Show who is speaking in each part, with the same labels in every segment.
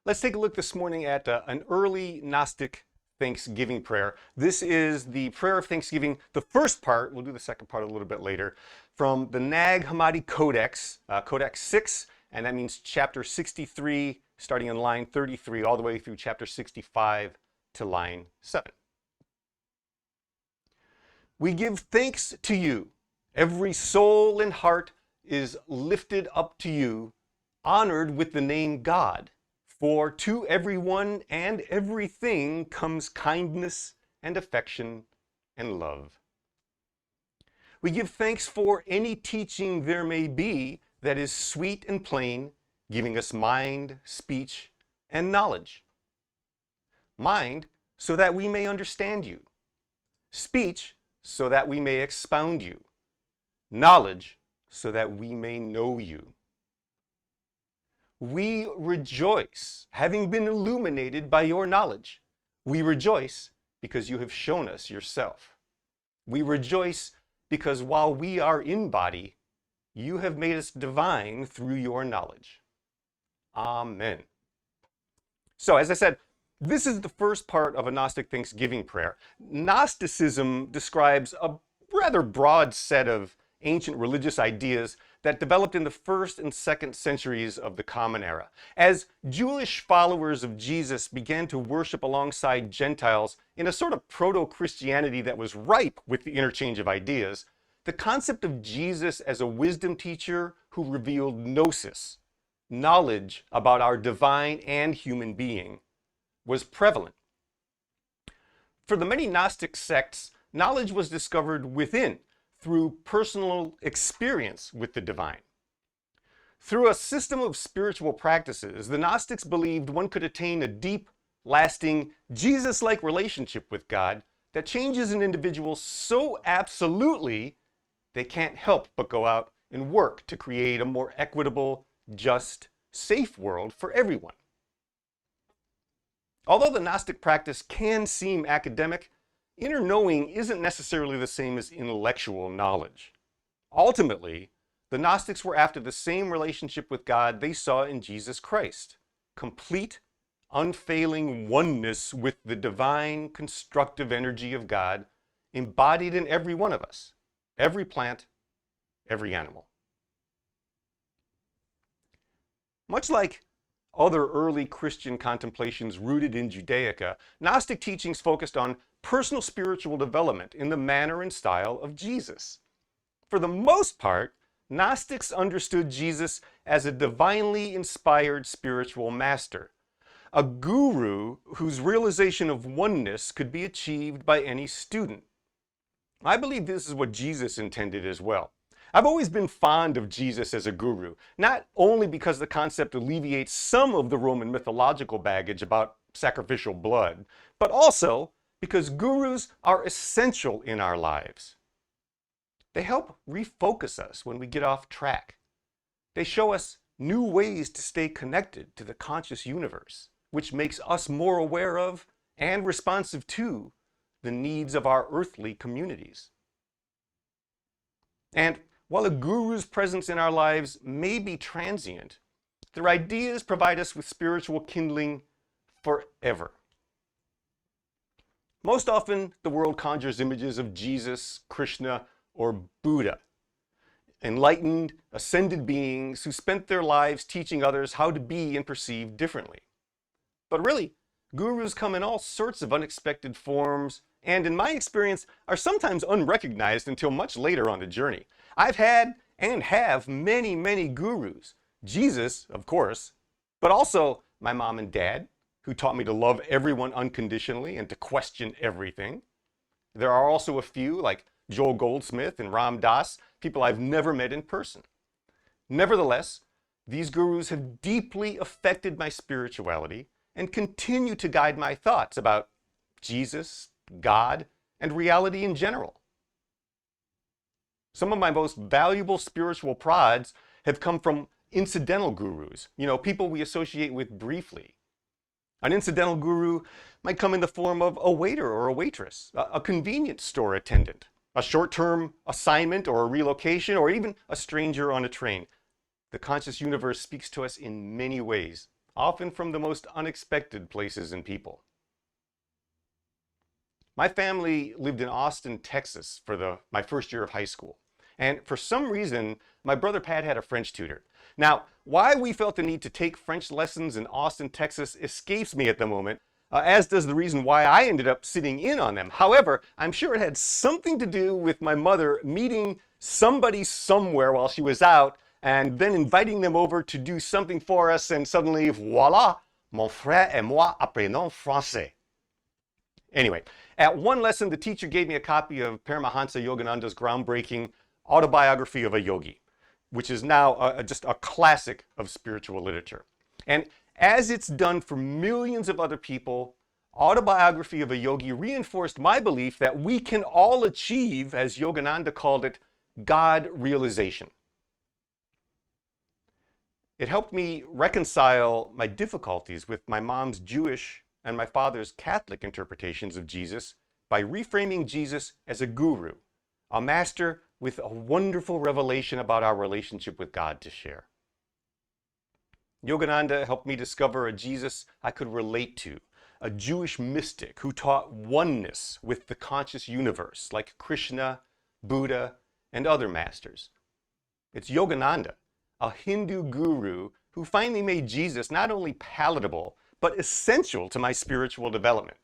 Speaker 1: Let's take a look this morning at an early Gnostic Thanksgiving prayer. This is the prayer of Thanksgiving, the first part, we'll do the second part a little bit later, from the Nag Hammadi Codex, Codex 6, and that means chapter 63, starting in line 33, all the way through chapter 65 to line 7. We give thanks to you. Every soul and heart is lifted up to you, honored with the name God. For to everyone and everything comes kindness and affection and love. We give thanks for any teaching there may be that is sweet and plain, giving us mind, speech, and knowledge. Mind, so that we may understand you. Speech, so that we may expound you. Knowledge, so that we may know you. We rejoice, having been illuminated by your knowledge. We rejoice because you have shown us yourself. We rejoice because while we are in body, you have made us divine through your knowledge. Amen. So, as I said, this is the first part of a Gnostic Thanksgiving prayer. Gnosticism describes a rather broad set of ancient religious ideas that developed in the 1st and 2nd centuries of the Common Era. As Jewish followers of Jesus began to worship alongside Gentiles in a sort of proto-Christianity that was ripe with the interchange of ideas, the concept of Jesus as a wisdom teacher who revealed gnosis, knowledge about our divine and human being, was prevalent. For the many Gnostic sects, knowledge was discovered within, through personal experience with the divine. Through a system of spiritual practices, the Gnostics believed one could attain a deep, lasting, Jesus-like relationship with God that changes an individual so absolutely they can't help but go out and work to create a more equitable, just, safe world for everyone. Although the Gnostic practice can seem academic, inner knowing isn't necessarily the same as intellectual knowledge. Ultimately, the Gnostics were after the same relationship with God they saw in Jesus Christ. Complete, unfailing oneness with the divine, constructive energy of God embodied in every one of us, every plant, every animal. Much like other early Christian contemplations rooted in Judaica, Gnostic teachings focused on personal spiritual development in the manner and style of Jesus. For the most part, Gnostics understood Jesus as a divinely inspired spiritual master, a guru whose realization of oneness could be achieved by any student. I believe this is what Jesus intended as well. I've always been fond of Jesus as a guru, not only because the concept alleviates some of the Roman mythological baggage about sacrificial blood, but also because gurus are essential in our lives. They help refocus us when we get off track. They show us new ways to stay connected to the conscious universe, which makes us more aware of and responsive to the needs of our earthly communities. And while a guru's presence in our lives may be transient, their ideas provide us with spiritual kindling forever. Most often, the world conjures images of Jesus, Krishna, or Buddha, enlightened, ascended beings who spent their lives teaching others how to be and perceive differently. But really, gurus come in all sorts of unexpected forms, and in my experience, are sometimes unrecognized until much later on the journey. I've had and have many, many gurus. Jesus, of course, but also my mom and dad, who taught me to love everyone unconditionally and to question everything. There are also a few, like Joel Goldsmith and Ram Dass, people I've never met in person. Nevertheless, these gurus have deeply affected my spirituality and continue to guide my thoughts about Jesus, God, and reality in general. Some of my most valuable spiritual prods have come from incidental gurus, people we associate with briefly. An incidental guru might come in the form of a waiter or a waitress, a convenience store attendant, a short-term assignment or a relocation, or even a stranger on a train. The conscious universe speaks to us in many ways, often from the most unexpected places and people. My family lived in Austin, Texas for my first year of high school. And for some reason, my brother Pat had a French tutor. Now, why we felt the need to take French lessons in Austin, Texas escapes me at the moment, as does the reason why I ended up sitting in on them. However, I'm sure it had something to do with my mother meeting somebody somewhere while she was out and then inviting them over to do something for us, and suddenly, voila, mon frère et moi apprenons français. Anyway, at one lesson, the teacher gave me a copy of Paramahansa Yogananda's groundbreaking Autobiography of a Yogi, which is now just a classic of spiritual literature. And as it's done for millions of other people, Autobiography of a Yogi reinforced my belief that we can all achieve, as Yogananda called it, God realization. It helped me reconcile my difficulties with my mom's Jewish and my father's Catholic interpretations of Jesus by reframing Jesus as a guru, a master with a wonderful revelation about our relationship with God to share. Yogananda helped me discover a Jesus I could relate to, a Jewish mystic who taught oneness with the conscious universe, like Krishna, Buddha, and other masters. It's Yogananda, a Hindu guru who finally made Jesus not only palatable, but essential to my spiritual development.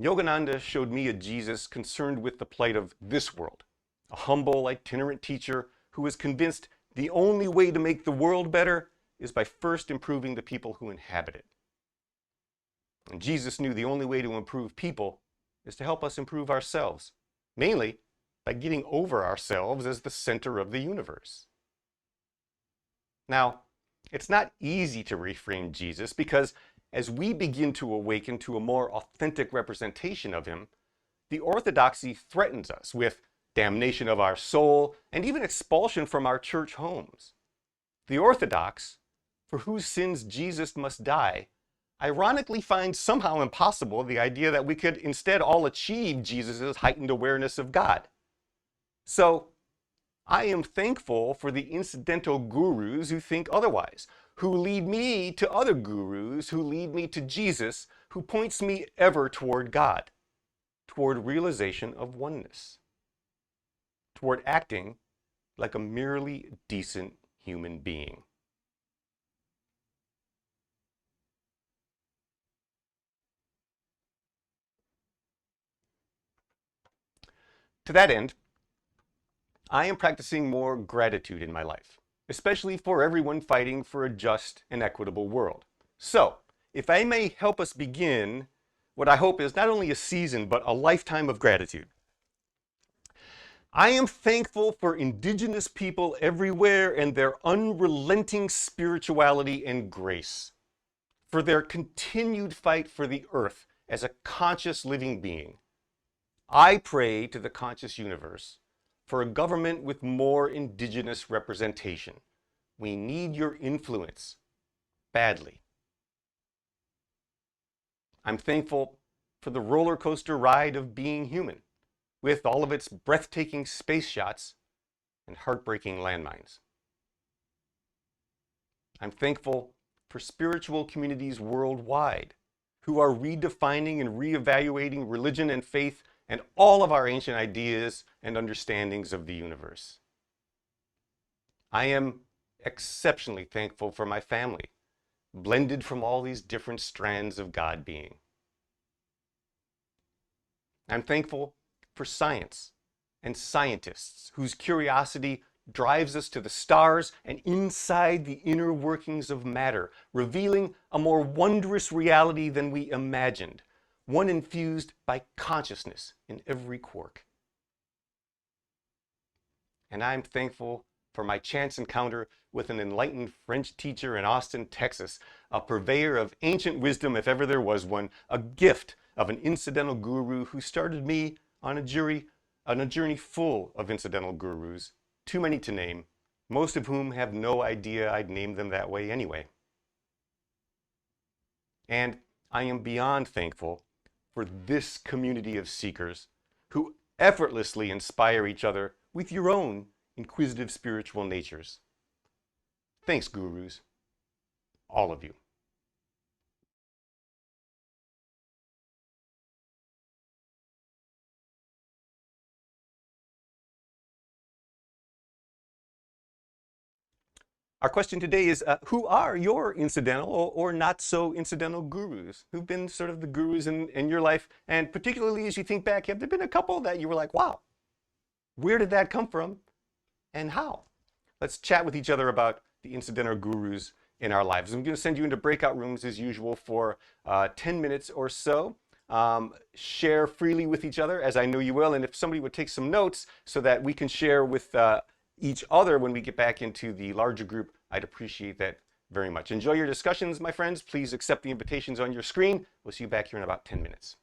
Speaker 1: Yogananda showed me a Jesus concerned with the plight of this world, a humble, itinerant teacher who was convinced the only way to make the world better is by first improving the people who inhabit it. And Jesus knew the only way to improve people is to help us improve ourselves, mainly by getting over ourselves as the center of the universe. Now, it's not easy to reframe Jesus because as we begin to awaken to a more authentic representation of him, the orthodoxy threatens us with damnation of our soul and even expulsion from our church homes. The Orthodox, for whose sins Jesus must die, ironically find somehow impossible the idea that we could instead all achieve Jesus' heightened awareness of God. So, I am thankful for the incidental gurus who think otherwise, who lead me to other gurus who lead me to Jesus, who points me ever toward God, toward realization of oneness, toward acting like a merely decent human being. To that end, I am practicing more gratitude in my life, especially for everyone fighting for a just and equitable world. So, if I may help us begin what I hope is not only a season, but a lifetime of gratitude. I am thankful for indigenous people everywhere and their unrelenting spirituality and grace, for their continued fight for the earth as a conscious living being. I pray to the conscious universe for a government with more indigenous representation. We need your influence badly. I'm thankful for the roller coaster ride of being human, with all of its breathtaking space shots and heartbreaking landmines. I'm thankful for spiritual communities worldwide who are redefining and reevaluating religion and faith and all of our ancient ideas and understandings of the universe. I am exceptionally thankful for my family, blended from all these different strands of God being. I'm thankful for science and scientists whose curiosity drives us to the stars and inside the inner workings of matter, revealing a more wondrous reality than we imagined, one infused by consciousness in every quark. And I'm thankful for my chance encounter with an enlightened French teacher in Austin, Texas, a purveyor of ancient wisdom if ever there was one, a gift of an incidental guru who started me on a journey full of incidental gurus too many to name, most of whom have no idea I'd named them that way anyway. And I am beyond thankful for this community of seekers who effortlessly inspire each other with your own inquisitive spiritual natures. Thanks, gurus, all of you. Our question today is, who are your incidental or not so incidental gurus? Who've been sort of the gurus in your life? And particularly as you think back, have there been a couple that you were like, wow, where did that come from and how? Let's chat with each other about the incidental gurus in our lives. I'm going to send you into breakout rooms as usual for 10 minutes or so. Share freely with each other, as I know you will. And if somebody would take some notes so that we can share with each other when we get back into the larger group, I'd appreciate that very much. Enjoy your discussions, my friends. Please accept the invitations on your screen. We'll see you back here in about 10 minutes.